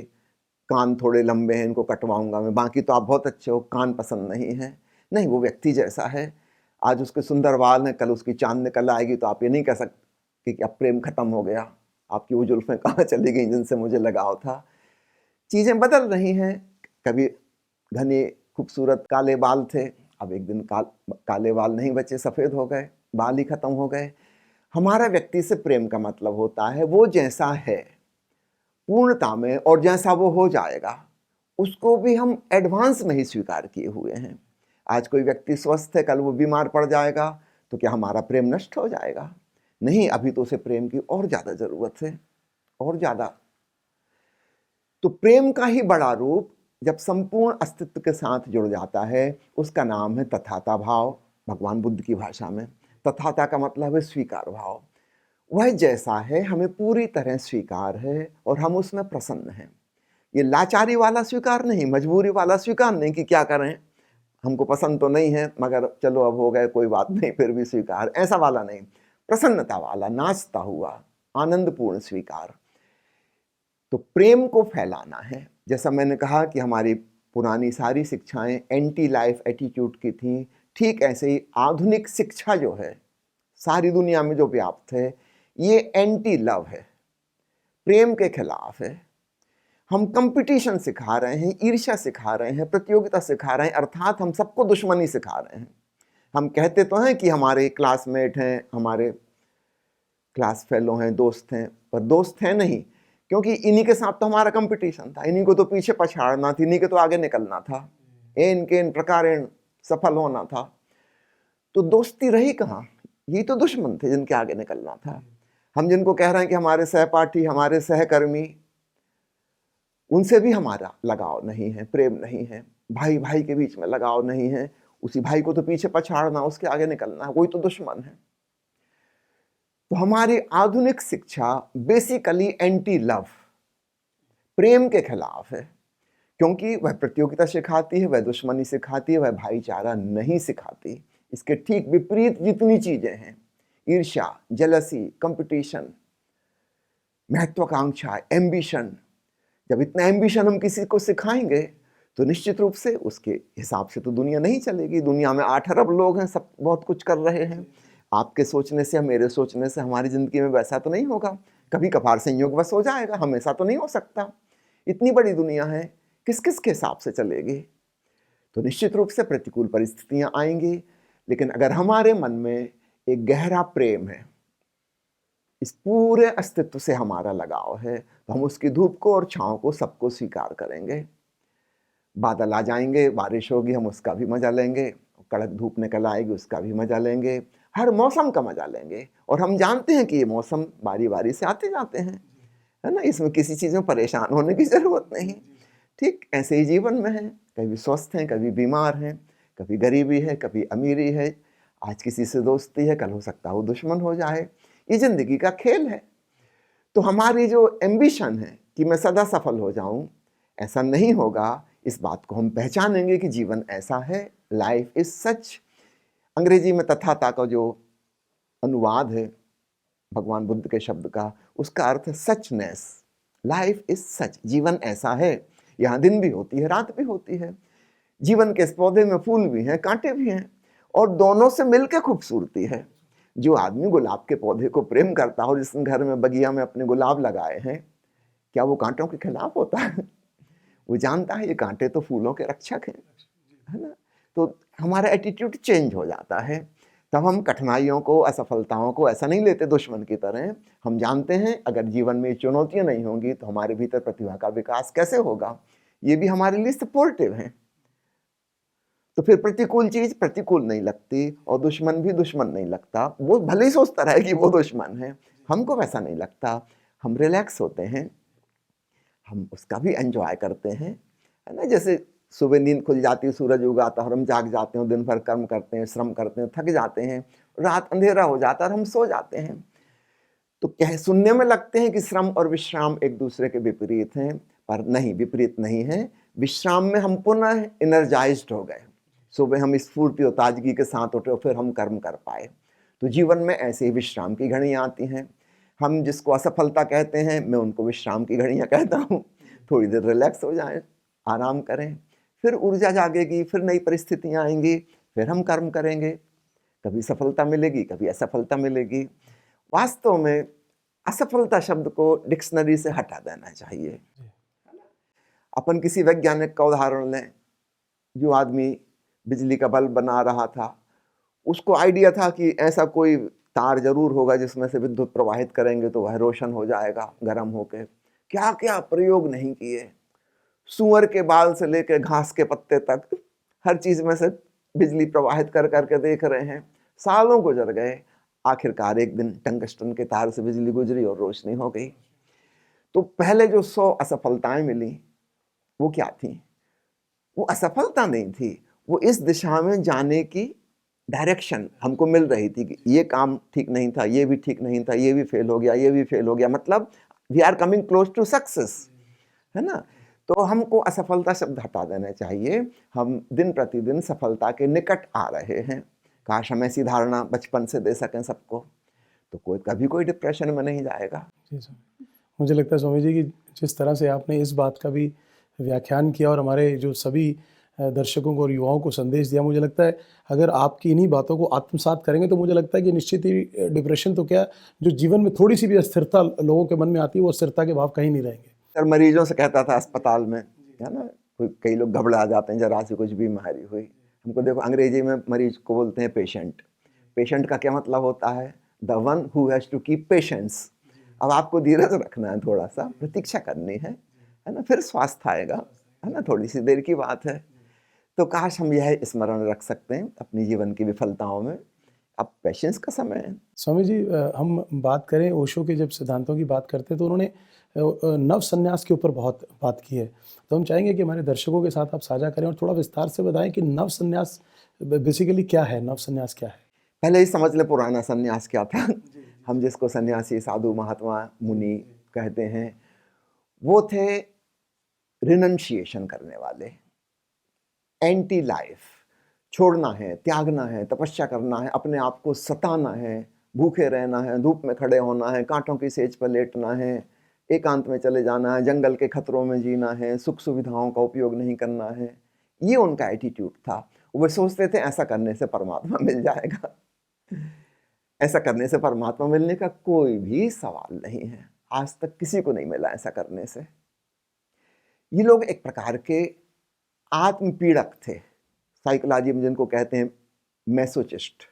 कान थोड़े लंबे हैं, इनको कटवाऊंगा मैं, बाकी तो आप बहुत अच्छे हो, कान पसंद नहीं है। नहीं, वो व्यक्ति जैसा है, आज उसके सुंदर बाल हैं, कल उसकी चांद निकल आएगी, तो आप ये नहीं कह सकते कि अब प्रेम खत्म हो गया, आपकी वो जुल्फें कहाँ चली गई जिनसे मुझे लगाव था। चीज़ें बदल रही हैं। कभी घने खूबसूरत काले बाल थे, अब एक दिन काले बाल नहीं बचे, सफ़ेद हो गए, बाल ही खत्म हो गए। हमारा व्यक्ति से प्रेम का मतलब होता है वो जैसा है पूर्णता में, और जैसा वो हो जाएगा उसको भी हम एडवांस में ही स्वीकार किए हुए हैं। आज कोई व्यक्ति स्वस्थ है, कल वो बीमार पड़ जाएगा, तो क्या हमारा प्रेम नष्ट हो जाएगा? नहीं, अभी तो उसे प्रेम की और ज़्यादा ज़रूरत है, और ज़्यादा। तो प्रेम का ही बड़ा रूप जब संपूर्ण अस्तित्व के साथ जुड़ जाता है, उसका नाम है तथाता भाव। भगवान बुद्ध की भाषा में तथाता का मतलब है स्वीकार भाव। वह जैसा है हमें पूरी तरह स्वीकार है और हम उसमें प्रसन्न हैं। ये लाचारी वाला स्वीकार नहीं, मजबूरी वाला स्वीकार नहीं कि क्या करें, हमको पसंद तो नहीं है मगर चलो अब हो गए, कोई बात नहीं, फिर भी स्वीकार, ऐसा वाला नहीं। प्रसन्नता वाला, नाचता हुआ, आनंदपूर्ण स्वीकार। तो प्रेम को फैलाना है। जैसा मैंने कहा कि हमारी पुरानी सारी शिक्षाएं एंटी लाइफ एटीट्यूड की थी, ठीक ऐसे ही आधुनिक शिक्षा जो है सारी दुनिया में जो व्याप्त है, ये एंटी लव है, प्रेम के खिलाफ है। हम कंपटीशन सिखा रहे हैं, ईर्ष्या सिखा रहे हैं, प्रतियोगिता सिखा रहे हैं, अर्थात हम सबको दुश्मनी सिखा रहे हैं। हम कहते तो हैं कि हमारे क्लासमेट हैं, हमारे क्लास फेलो हैं, दोस्त हैं, पर दोस्त हैं नहीं, क्योंकि इन्हीं के साथ तो हमारा कंपटीशन था, इन्हीं को तो पीछे पछाड़ना था, इन्हीं के तो आगे निकलना था, इन प्रकार सफल होना था। तो दोस्ती रही कहाँ? यही तो दुश्मन थे जिनके आगे निकलना था। हम जिनको कह रहे हैं कि हमारे सहपाठी, हमारे सहकर्मी, उनसे भी हमारा लगाव नहीं है, प्रेम नहीं है, भाई भाई के बीच में लगाव नहीं है, उसी भाई को तो पीछे पछाड़ना, उसके आगे निकलना, वही तो दुश्मन है। तो हमारी आधुनिक शिक्षा बेसिकली एंटी लव, प्रेम के खिलाफ है, क्योंकि वह प्रतियोगिता सिखाती है, वह दुश्मनी सिखाती है, वह भाईचारा नहीं सिखाती। इसके ठीक विपरीत जितनी चीजें हैं, ईर्ष्या, जेलसी, कंपटीशन, महत्वाकांक्षा, एम्बिशन, जब इतना एम्बिशन हम किसी को सिखाएंगे तो निश्चित रूप से उसके हिसाब से तो दुनिया नहीं चलेगी। दुनिया में 8 अरब लोग हैं, सब बहुत कुछ कर रहे हैं, आपके सोचने से, मेरे सोचने से हमारी जिंदगी में वैसा तो नहीं होगा, कभी कभार संयोगवश हो जाएगा, हमेशा तो नहीं हो सकता। इतनी बड़ी दुनिया है, किस किस के हिसाब से चलेगी? तो निश्चित रूप से प्रतिकूल परिस्थितियां आएंगी, लेकिन अगर हमारे मन में एक गहरा प्रेम है, इस पूरे अस्तित्व से हमारा लगाव है, तो हम उसकी धूप को और छांव को सबको स्वीकार करेंगे। बादल आ जाएंगे, बारिश होगी, हम उसका भी मजा लेंगे, कड़क धूप निकल आएगी, उसका भी मजा लेंगे, हर मौसम का मजा लेंगे। और हम जानते हैं कि ये मौसम बारी बारी से आते जाते हैं, है ना, इसमें किसी चीज में परेशान होने की जरूरत नहीं। ठीक ऐसे ही जीवन में है, कभी स्वस्थ हैं, कभी बीमार हैं, कभी गरीबी है, कभी अमीरी है, आज किसी से दोस्ती है, कल हो सकता है वो दुश्मन हो जाए। ये जिंदगी का खेल है। तो हमारी जो एम्बिशन है कि मैं सदा सफल हो जाऊं, ऐसा नहीं होगा। इस बात को हम पहचानेंगे कि जीवन ऐसा है, लाइफ इज सच। अंग्रेजी में तथाता का जो अनुवाद है भगवान बुद्ध के शब्द का, उसका अर्थ है सचनेस। लाइफ इज सच, जीवन ऐसा है। यहाँ दिन भी होती है, रात भी होती है। जीवन के इस पौधे में फूल भी हैं, कांटे भी हैं, और दोनों से मिलकर खूबसूरती है। जो आदमी गुलाब के पौधे को प्रेम करता हो, जिसने घर में बगिया में अपने गुलाब लगाए हैं, क्या वो कांटों के खिलाफ होता है? वो जानता है ये कांटे तो फूलों के रक्षक हैं, है ना। तो हमारा एटीट्यूड चेंज हो जाता है। तब हम कठिनाइयों को, असफलताओं को ऐसा नहीं लेते दुश्मन की तरह। हम जानते हैं अगर जीवन में चुनौतियां नहीं होंगी तो हमारे भीतर प्रतिभा का विकास कैसे होगा, ये भी हमारे लिए सपोर्टिव है। तो फिर प्रतिकूल चीज प्रतिकूल नहीं लगती और दुश्मन भी दुश्मन नहीं लगता। वो भले ही सोचता रहे कि वो दुश्मन है, हमको वैसा नहीं लगता। हम रिलैक्स होते हैं, हम उसका भी एंजॉय करते हैं, है ना। जैसे सुबह नींद खुल जाती है, सूरज उगाता है और हम जाग जाते हैं, दिन भर कर्म करते हैं, श्रम करते हैं, थक जाते हैं, रात अंधेरा हो जाता है और हम सो जाते हैं। तो कह सुनने में लगते हैं कि श्रम और विश्राम एक दूसरे के विपरीत हैं, पर नहीं, विपरीत नहीं है। विश्राम में हम पुनः एनर्जाइज्ड हो गए, सुबह हम स्फूर्ति और ताजगी के साथ उठे और फिर हम कर्म कर पाए। तो जीवन में ऐसे ही विश्राम की घड़ियाँ आती हैं। हम जिसको असफलता कहते हैं, मैं उनको विश्राम की घड़ियाँ कहता हूँ। थोड़ी देर रिलैक्स हो जाएं, आराम करें, फिर ऊर्जा जागेगी, फिर नई परिस्थितियाँ आएंगी, फिर हम कर्म करेंगे। कभी सफलता मिलेगी, कभी असफलता मिलेगी। वास्तव में असफलता शब्द को डिक्शनरी से हटा देना चाहिए। अपन किसी वैज्ञानिक का उदाहरण लें। जो आदमी बिजली का बल्ब बना रहा था, उसको आइडिया था कि ऐसा कोई तार जरूर होगा जिसमें से विद्युत प्रवाहित करेंगे तो वह रोशन हो जाएगा गर्म होकर। क्या क्या प्रयोग नहीं किए, सूअर के बाल से लेकर घास के पत्ते तक हर चीज में से बिजली प्रवाहित कर करके देख रहे हैं। सालों गुजर गए, आखिरकार एक दिन टंगस्टन के तार से बिजली गुजरी और रोशनी हो गई। तो पहले जो 100 असफलताएं मिली वो क्या थी? वो असफलता नहीं थी, वो इस दिशा में जाने की डायरेक्शन हमको मिल रही थी कि ये काम ठीक नहीं था, ये भी ठीक नहीं था, ये भी फेल हो गया, ये भी फेल हो गया, मतलब we are coming close to success, है ना। तो हमको असफलता शब्द हटा देना चाहिए। हम दिन प्रतिदिन सफलता के निकट आ रहे हैं। काश हम ऐसी धारणा बचपन से दे सकें सबको, तो कोई कभी कोई डिप्रेशन में नहीं जाएगा। जी स्वामी, मुझे लगता है स्वामी जी कि जिस तरह से आपने इस बात का भी व्याख्यान किया और हमारे जो सभी दर्शकों को और युवाओं को संदेश दिया, मुझे लगता है अगर आपकी इन्हीं बातों को आत्मसात करेंगे तो मुझे लगता है कि निश्चित ही डिप्रेशन तो क्या, जो जीवन में थोड़ी सी भी अस्थिरता लोगों के मन में आती है, वो अस्थिरता के भाव कहीं नहीं रहेंगे। सर मरीजों से कहता था अस्पताल में, है ना, कई लोग घबरा जाते हैं जरा सी कुछ बीमारी हुई, हमको देखो, अंग्रेजी में मरीज को बोलते हैं पेशेंट। पेशेंट का क्या मतलब होता है? The one who has to keep patience. अब आपको धीरज रखना है, थोड़ा सा प्रतीक्षा करनी है ना, फिर स्वास्थ्य आएगा, है ना, थोड़ी सी देर की बात है। तो काश हम यह स्मरण रख सकते हैं अपनी जीवन की विफलताओं में। अब पेशेंस का समय है। स्वामी जी, हम बात करें ओशो के जब सिद्धांतों की बात करते हैं तो उन्होंने नव संन्यास के ऊपर बहुत बात की है। तो हम चाहेंगे कि हमारे दर्शकों के साथ आप साझा करें और थोड़ा विस्तार से बताएं कि नव संन्यास बेसिकली क्या है, नव संन्यास क्या है? पहले ही समझ ले पुराना सन्यास क्या था। हम जिसको सन्यासी, साधु, महात्मा, मुनि कहते हैं, वो थे रिनंशिएशन करने वाले, एंटी लाइफ। छोड़ना है, त्यागना है, तपस्या करना है, अपने आप को सताना है, भूखे रहना है, धूप में खड़े होना है, कांटों की सेज पर लेटना है, एकांत में चले जाना है, जंगल के खतरों में जीना है, सुख सुविधाओं का उपयोग नहीं करना है। ये उनका एटीट्यूड था। वो सोचते थे ऐसा करने से परमात्मा मिल जाएगा। ऐसा करने से परमात्मा मिलने का कोई भी सवाल नहीं है। आज तक किसी को नहीं मिला ऐसा करने से। ये लोग एक प्रकार के आत्मपीड़क थे, साइकोलॉजी में जिनको कहते हैं मैसोचिस्ट।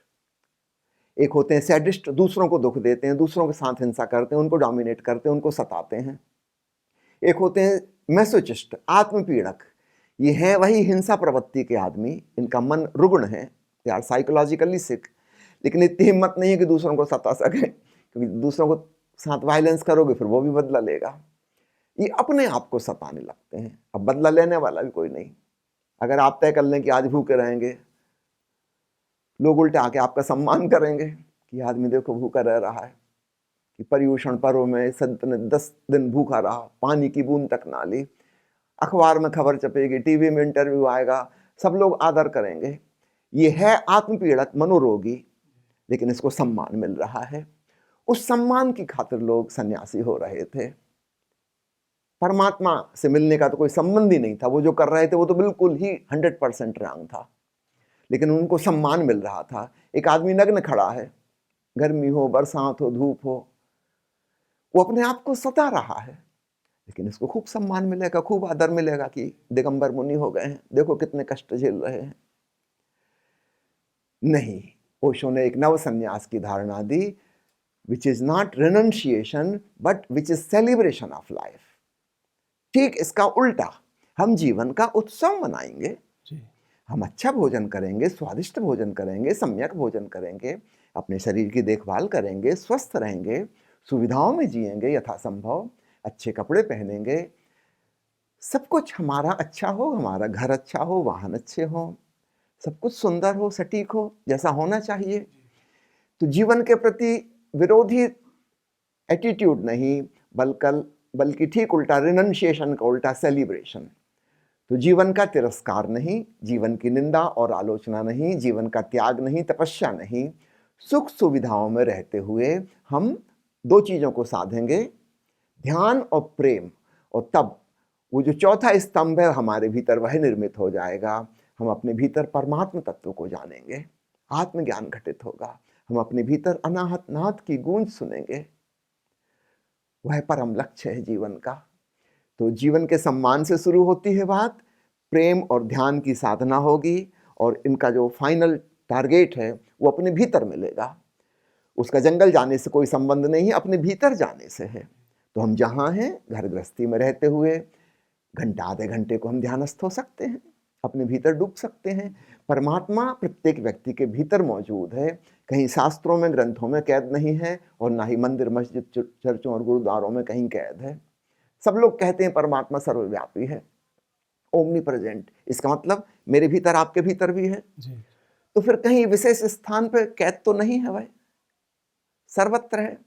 एक होते हैं सैडिस्ट, दूसरों को दुख देते हैं, दूसरों के साथ हिंसा करते हैं, उनको डोमिनेट करते हैं, उनको सताते हैं। एक होते हैं मैसोचिस्ट, आत्मपीड़क। ये है वही हिंसा प्रवृत्ति के आदमी, इनका मन रुग्ण है, यार साइकोलॉजिकली सिक, लेकिन इतनी हिम्मत नहीं है कि दूसरों को सता सके, क्योंकि दूसरों को साथ वायलेंस करोगे फिर वो भी बदला लेगा। ये अपने आप को सताने लगते हैं। अब बदला लेने वाला भी कोई नहीं। अगर आप तय कर लें कि आज भूखे रहेंगे, लोग उल्टे आके आपका सम्मान करेंगे कि आदमी देखो भूखा रह रहा है, कि पर्यूषण पर्व में संत ने 10 दिन भूखा रहा, पानी की बूंद तक ना ली, अखबार में खबर छपेगी, टीवी में इंटरव्यू आएगा, सब लोग आदर करेंगे। ये है आत्मपीड़क, मनोरोगी, लेकिन इसको सम्मान मिल रहा है। उस सम्मान की खातिर लोग सन्यासी हो रहे थे। परमात्मा से मिलने का तो कोई संबंध ही नहीं था। वो जो कर रहे थे वो तो बिल्कुल ही 100% रॉन्ग था, लेकिन उनको सम्मान मिल रहा था। एक आदमी नग्न खड़ा है, गर्मी हो, बरसात हो, धूप हो, वो अपने आप को सता रहा है, लेकिन इसको खूब सम्मान मिलेगा, खूब आदर मिलेगा कि दिगंबर मुनि हो गए हैं, देखो कितने कष्ट झेल रहे हैं। नहीं, ओशो ने एक नव संन्यास की धारणा दी, which is not renunciation but which is celebration of life. ठीक इसका उल्टा, हम जीवन का उत्सव मनाएंगे। हम अच्छा भोजन करेंगे, स्वादिष्ट भोजन करेंगे, सम्यक भोजन करेंगे, अपने शरीर की देखभाल करेंगे, स्वस्थ रहेंगे, सुविधाओं में जिएंगे यथासंभव, अच्छे कपड़े पहनेंगे, सब कुछ हमारा अच्छा हो, हमारा घर अच्छा हो, वाहन अच्छे हो, सब कुछ सुंदर हो, सटीक हो, जैसा होना चाहिए। तो जीवन के प्रति विरोधी एटीट्यूड नहीं, बल्कि ठीक उल्टा, रिनंशिएशन का उल्टा सेलिब्रेशन। तो जीवन का तिरस्कार नहीं, जीवन की निंदा और आलोचना नहीं, जीवन का त्याग नहीं, तपस्या नहीं, सुख सुविधाओं में रहते हुए हम 2 चीज़ों को साधेंगे, ध्यान और प्रेम। और तब वो जो चौथा स्तंभ है हमारे भीतर, वह निर्मित हो जाएगा। हम अपने भीतर परमात्म तत्व को जानेंगे, आत्मज्ञान घटित होगा, हम अपने भीतर अनाहत नाद की गूंज सुनेंगे। वह परम लक्ष्य है जीवन का। तो जीवन के सम्मान से शुरू होती है बात, प्रेम और ध्यान की साधना होगी, और इनका जो फाइनल टारगेट है वो अपने भीतर मिलेगा। उसका जंगल जाने से कोई संबंध नहीं है, अपने भीतर जाने से है। तो हम जहाँ हैं, घर गृहस्थी में रहते हुए घंटा आधे घंटे को हम ध्यानस्थ हो सकते हैं, अपने भीतर डूब सकते हैं। परमात्मा प्रत्येक व्यक्ति के भीतर मौजूद है, कहीं शास्त्रों में, ग्रंथों में कैद नहीं है, और ना ही मंदिर, मस्जिद, चर्चों और गुरुद्वारों में कहीं कैद है। सब लोग कहते हैं परमात्मा सर्वव्यापी है, ओमनी प्रेजेंट। इसका मतलब मेरे भीतर, आपके भीतर भी है जी। तो फिर कहीं विशेष स्थान पे कैद तो नहीं है, वह सर्वत्र है।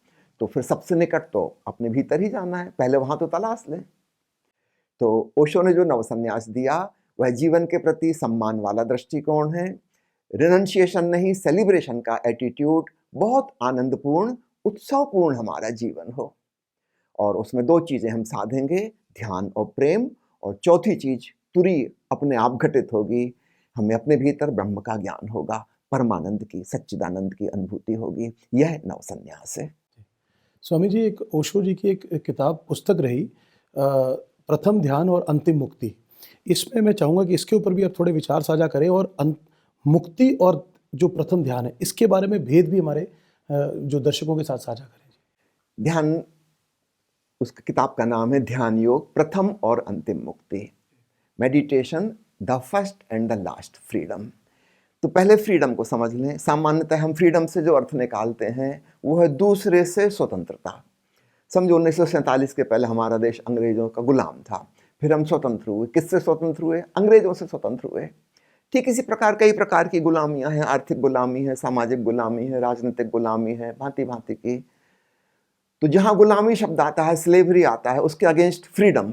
तो फिर सबसे निकट तो अपने भीतर ही जाना है, पहले वहां तो तलाश लें। तो ओशो ने जो नवसन्यास दिया वह जीवन के प्रति सम्मान वाला दृष्टिकोण है, रिनंशिएशन नहीं, सेलिब्रेशन का एटीट्यूड। बहुत आनंदपूर्ण, उत्सवपूर्ण हमारा जीवन हो, और उसमें 2 चीजें हम साधेंगे, ध्यान और प्रेम, और चौथी चीज तुरीय अपने आप घटित होगी, हमें अपने भीतर ब्रह्म का ज्ञान होगा, परमानंद की, सच्चिदानंद की अनुभूति होगी। यह नवसन्यास है। स्वामी जी, एक ओशो जी की एक किताब, पुस्तक रही, प्रथम ध्यान और अंतिम मुक्ति। इसमें मैं चाहूँगा कि इसके ऊपर भी आप थोड़े विचार साझा करें, और मुक्ति और जो प्रथम ध्यान है, इसके बारे में भेद भी हमारे जो दर्शकों के साथ साझा करें। ध्यान, उसकी किताब का नाम है ध्यान योग, प्रथम और अंतिम मुक्ति। Meditation, the first and the last freedom. तो पहले फ्रीडम को समझ लें। सामान्यतः हम फ्रीडम से जो अर्थ निकालते हैं वो है दूसरे से स्वतंत्रता। समझो 1947 के पहले हमारा देश अंग्रेजों का गुलाम था, फिर हम स्वतंत्र हुए। किससे स्वतंत्र हुए? अंग्रेजों से स्वतंत्र हुए। ठीक इसी प्रकार कई प्रकार की गुलामियां हैं, आर्थिक गुलामी है, सामाजिक गुलामी है, राजनीतिक गुलामी है, भांति भांति की। तो जहां गुलामी शब्द आता है, स्लेवरी आता है, उसके अगेंस्ट फ्रीडम।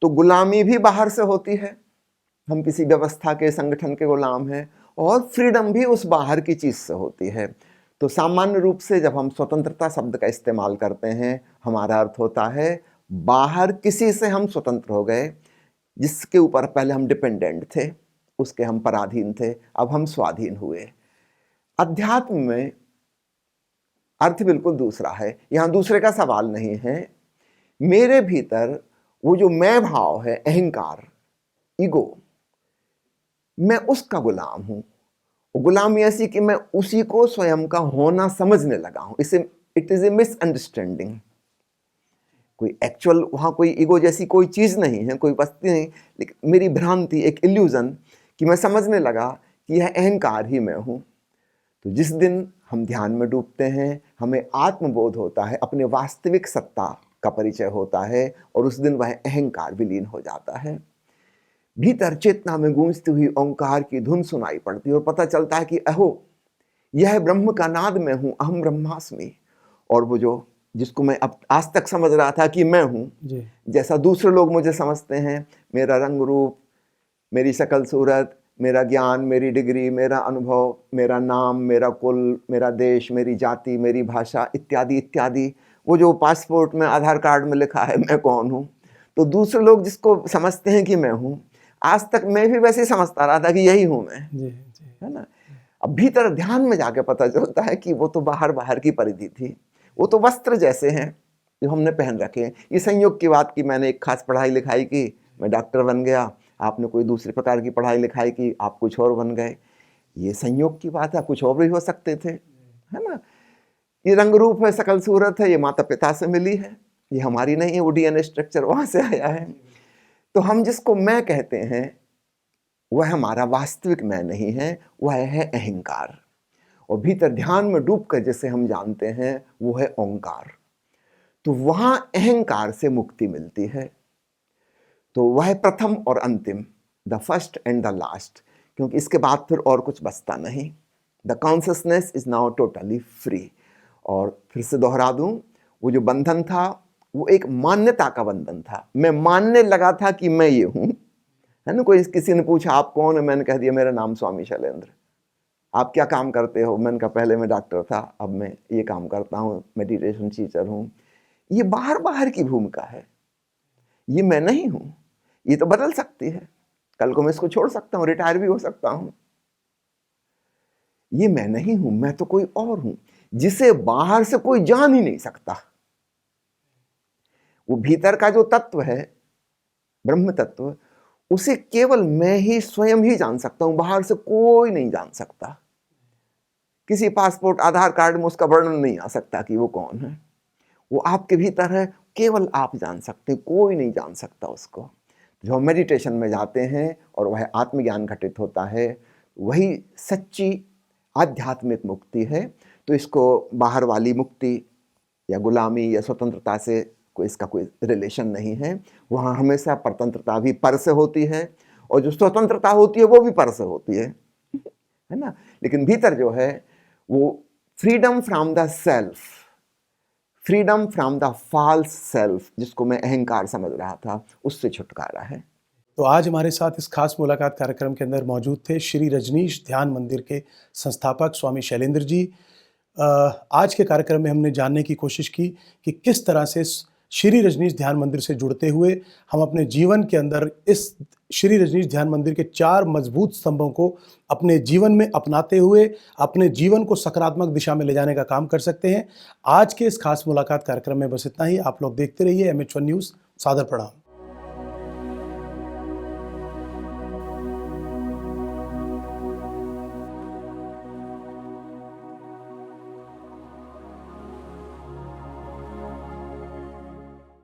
तो गुलामी भी बाहर से होती है, हम किसी व्यवस्था के, संगठन के गुलाम हैं, और फ्रीडम भी उस बाहर की चीज से होती है। तो सामान्य रूप से जब हम स्वतंत्रता शब्द का इस्तेमाल करते हैं, हमारा अर्थ होता है बाहर किसी से हम स्वतंत्र हो गए, जिसके ऊपर पहले हम डिपेंडेंट थे, उसके हम पराधीन थे, अब हम स्वाधीन हुए। अध्यात्म में अर्थ बिल्कुल दूसरा है। यहां दूसरे का सवाल नहीं है। मेरे भीतर वो जो मैं भाव है, अहंकार, ईगो, मैं उसका गुलाम हूं। गुलामी ऐसी कि मैं उसी को स्वयं का होना समझने लगा हूं। इसे इट इज ए मिसअंडरस्टैंडिंग। कोई एक्चुअल वहां कोई ईगो जैसी कोई चीज नहीं है, कोई वस्तु नहीं, लेकिन मेरी भ्रांति, एक इल्यूजन कि मैं समझने लगा कि यह अहंकार ही मैं हूं। तो जिस दिन हम ध्यान में डूबते हैं, हमें आत्मबोध होता है, अपने वास्तविक सत्ता का परिचय होता है, और उस दिन वह अहंकार विलीन हो जाता है। भीतर चेतना में गूंजती हुई ओंकार की धुन सुनाई पड़ती है, और पता चलता है कि अहो, यह ब्रह्म का नाद मैं हूं, अहम ब्रह्मास्मि। और वो जो जिसको मैं अब आज तक समझ रहा था कि मैं हूं, जैसा दूसरे लोग मुझे समझते हैं, मेरा रंग रूप, मेरी शक्ल सूरत, मेरा ज्ञान, मेरी डिग्री, मेरा अनुभव, मेरा नाम, मेरा कुल, मेरा देश, मेरी जाति, मेरी भाषा, इत्यादि इत्यादि, वो जो पासपोर्ट में, आधार कार्ड में लिखा है मैं कौन हूँ, तो दूसरे लोग जिसको समझते हैं कि मैं हूँ, आज तक मैं भी वैसे ही समझता रहा था कि यही हूँ मैं, है ना। अब भीतर ध्यान में जाके पता चलता है कि वो तो बाहर बाहर की परिधि थी, वो तो वस्त्र जैसे हैं जो हमने पहन रखे हैं। ये संयोग की बात की, मैंने एक खास पढ़ाई लिखाई की, मैं डॉक्टर बन गया, आपने कोई दूसरे प्रकार की पढ़ाई लिखाई की, आप कुछ और बन गए। ये संयोग की बात है, कुछ और भी हो सकते थे, है ना। ये रंग रूप है, शकल सूरत है, ये माता पिता से मिली है, ये हमारी नहीं है, वो डीएनए स्ट्रक्चर वहां से आया है। तो हम जिसको मैं कहते हैं वह हमारा वास्तविक मैं नहीं है, वह है अहंकार। और भीतर ध्यान में डूबकर जिसे हम जानते हैं वो है ओंकार। तो वहां अहंकार से मुक्ति मिलती है। तो वह प्रथम और अंतिम, the first and the last, क्योंकि इसके बाद फिर और कुछ बचता नहीं। The consciousness is now totally free. और फिर से दोहरा दूं, वो जो बंधन था वो एक मान्यता का बंधन था। मैं मानने लगा था कि मैं ये हूं, है ना। कोई किसी ने पूछा आप कौन है, मैंने कह दिया मेरा नाम स्वामी शैलेंद्र। आप क्या काम करते हो, मैंने कहा पहले मैं डॉक्टर था, अब मैं ये काम करता हूँ, मेडिटेशन टीचर हूँ। ये बाहर बाहर की भूमिका है, ये मैं नहीं हूं। ये तो बदल सकती है, कल को मैं इसको छोड़ सकता हूं, रिटायर भी हो सकता हूं। ये मैं नहीं हूं, मैं तो कोई और हूं, जिसे बाहर से कोई जान ही नहीं सकता। वो भीतर का जो तत्व है, ब्रह्म तत्व, उसे केवल मैं ही स्वयं ही जान सकता हूं, बाहर से कोई नहीं जान सकता। किसी पासपोर्ट, आधार कार्ड में उसका वर्णन नहीं आ सकता कि वो कौन है। वो आपके भीतर है, केवल आप जान सकते, कोई नहीं जान सकता उसको। जो हम मेडिटेशन में जाते हैं और वह आत्मज्ञान घटित होता है, वही सच्ची आध्यात्मिक मुक्ति है। तो इसको बाहर वाली मुक्ति या गुलामी या स्वतंत्रता से इसका कोई रिलेशन नहीं है। वहाँ हमेशा परतंत्रता भी पर से होती है, और जो स्वतंत्रता होती है वो भी पर से होती है ना। लेकिन भीतर जो है वो freedom from the self, freedom from the false self, जिसको मैं अहंकार समझ रहा था, उससे छुटकारा है। तो आज हमारे साथ इस खास मुलाकात कार्यक्रम के अंदर मौजूद थे श्री रजनीश ध्यान मंदिर के संस्थापक स्वामी शैलेंद्र जी। आज के कार्यक्रम में हमने जानने की कोशिश की कि किस तरह से श्री रजनीश ध्यान मंदिर से जुड़ते हुए हम अपने जीवन के अंदर इस श्री रजनीश ध्यान मंदिर के 4 मजबूत स्तंभों को अपने जीवन में अपनाते हुए अपने जीवन को सकारात्मक दिशा में ले जाने का काम कर सकते हैं। आज के इस खास मुलाकात कार्यक्रम में बस इतना ही। आप लोग देखते रहिए MH1 न्यूज़। सादर प्रणाम।